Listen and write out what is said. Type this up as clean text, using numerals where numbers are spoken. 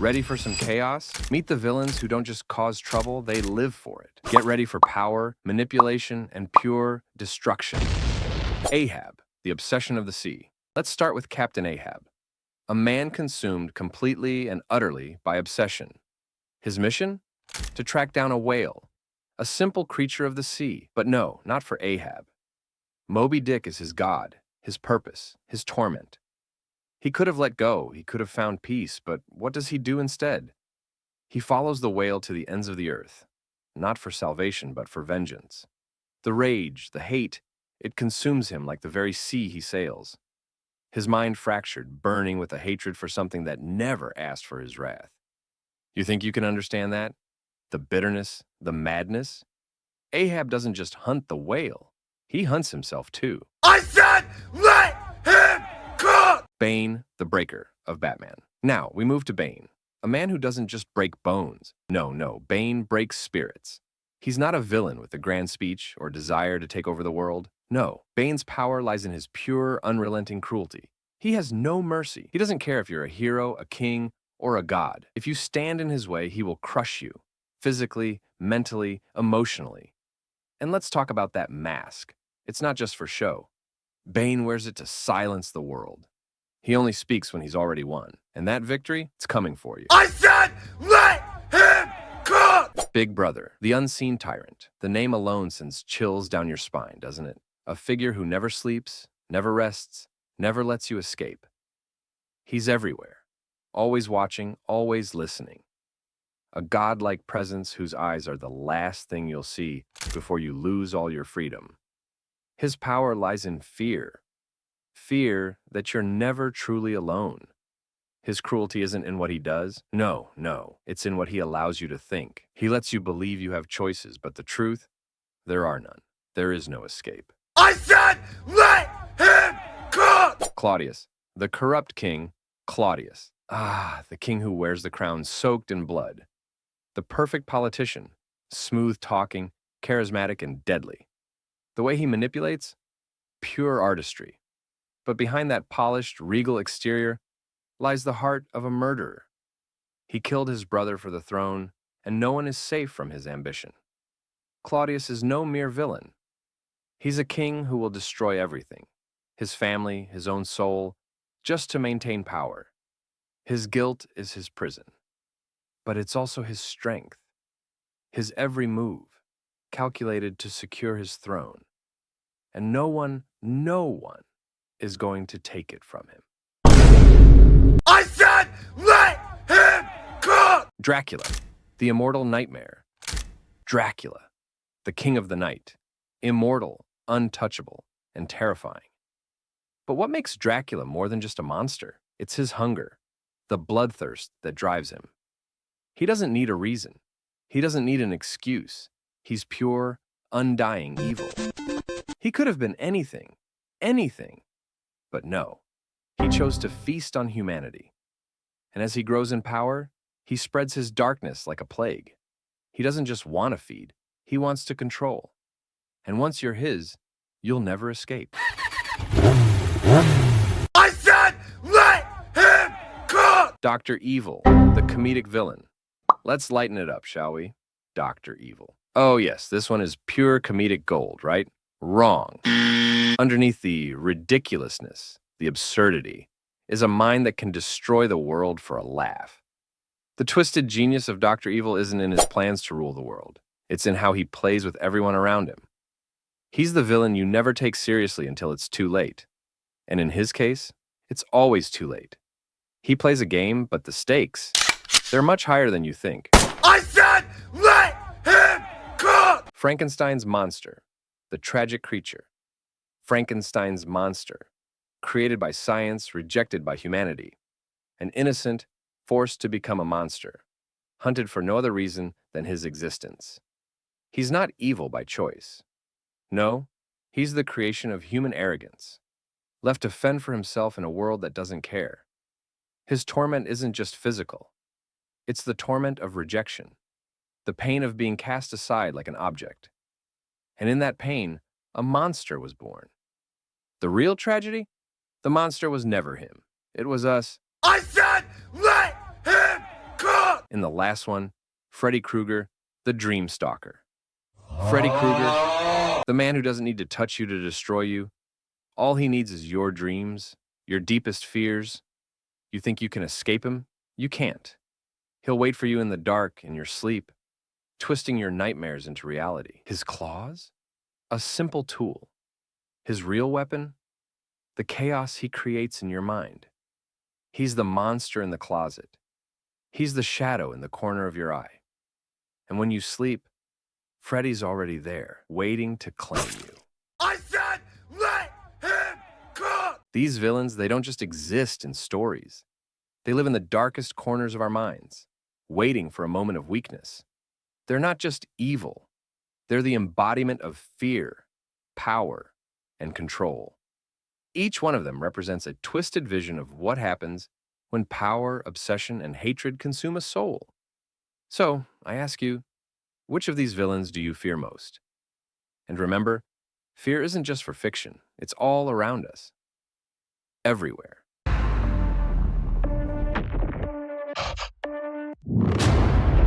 Ready for some chaos? Meet the villains who don't just cause trouble, they live for it. Get ready for power, manipulation, and pure destruction. Ahab, the obsession of the sea. Let's start with Captain Ahab, a man consumed completely and utterly by obsession. His mission? To track down a whale, a simple creature of the sea. But no, not for Ahab. Moby Dick is his god, his purpose, his torment. He could have let go, he could have found peace, but what does he do instead? He follows the whale to the ends of the earth, not for salvation, but for vengeance. The rage, the hate, it consumes him like the very sea he sails. His mind fractured, burning with a hatred for something that never asked for his wrath. You think you can understand that? The bitterness, the madness? Ahab doesn't just hunt the whale, he hunts himself too. I said, let him cook! Bane, the breaker of Batman. Now, we move to Bane, a man who doesn't just break bones. No, Bane breaks spirits. He's not a villain with a grand speech or desire to take over the world. No, Bane's power lies in his pure, unrelenting cruelty. He has no mercy. He doesn't care if you're a hero, a king, or a god. If you stand in his way, he will crush you, physically, mentally, emotionally. And let's talk about that mask. It's not just for show. Bane wears it to silence the world. He only speaks when he's already won. And that victory, it's coming for you. I said, let him cook! Big Brother, the unseen tyrant. The name alone sends chills down your spine, doesn't it? A figure who never sleeps, never rests, never lets you escape. He's everywhere, always watching, always listening. A godlike presence whose eyes are the last thing you'll see before you lose all your freedom. His power lies in fear. Fear that you're never truly alone. His cruelty isn't in what he does. No, it's in what he allows you to think. He lets you believe you have choices, but the truth, there are none. There is no escape. I said, let him cook! Claudius, the corrupt king, Claudius. The king who wears the crown soaked in blood. The perfect politician, smooth-talking, charismatic, and deadly. The way he manipulates? Pure artistry. But behind that polished, regal exterior lies the heart of a murderer. He killed his brother for the throne, and no one is safe from his ambition. Claudius is no mere villain. He's a king who will destroy everything, his family, his own soul, just to maintain power. His guilt is his prison, but it's also his strength. His every move, calculated to secure his throne. And no one is going to take it from him. I said, let him cook! Dracula, the immortal nightmare. Dracula, the king of the night. Immortal, untouchable, and terrifying. But what makes Dracula more than just a monster? It's his hunger, the bloodthirst that drives him. He doesn't need a reason. He doesn't need an excuse. He's pure, undying evil. He could have been anything. But no, he chose to feast on humanity. And as he grows in power, he spreads his darkness like a plague. He doesn't just want to feed, he wants to control. And once you're his, you'll never escape. I said, let him cook! Dr. Evil, the comedic villain. Let's lighten it up, shall we? Dr. Evil. Oh yes, this one is pure comedic gold, right? Wrong. Underneath the ridiculousness, the absurdity, is a mind that can destroy the world for a laugh. The twisted genius of Dr. Evil isn't in his plans to rule the world. It's in how he plays with everyone around him. He's the villain you never take seriously until it's too late. And in his case, it's always too late. He plays a game, but the stakes, they're much higher than you think. I said, let him cook! Frankenstein's monster, the tragic creature. Frankenstein's monster, created by science, rejected by humanity. An innocent, forced to become a monster, hunted for no other reason than his existence. He's not evil by choice. No, he's the creation of human arrogance, left to fend for himself in a world that doesn't care. His torment isn't just physical. It's the torment of rejection, the pain of being cast aside like an object. And in that pain, a monster was born. The real tragedy? The monster was never him. It was us. I said, let him In the last one, Freddy Krueger, the Dream Stalker. Freddy Krueger, the man who doesn't need to touch you to destroy you. All he needs is your dreams, your deepest fears. You think you can escape him? You can't. He'll wait for you in the dark, in your sleep, twisting your nightmares into reality. His claws? A simple tool. His real weapon? The chaos he creates in your mind. He's the monster in the closet. He's the shadow in the corner of your eye. And when you sleep, Freddy's already there, waiting to claim you. I said, let him cook! These villains, they don't just exist in stories. They live in the darkest corners of our minds, waiting for a moment of weakness. They're not just evil. They're the embodiment of fear, power, and control. Each one of them represents a twisted vision of what happens when power, obsession, and hatred consume a soul. So, I ask you, which of these villains do you fear most? And remember, fear isn't just for fiction. It's all around us, everywhere.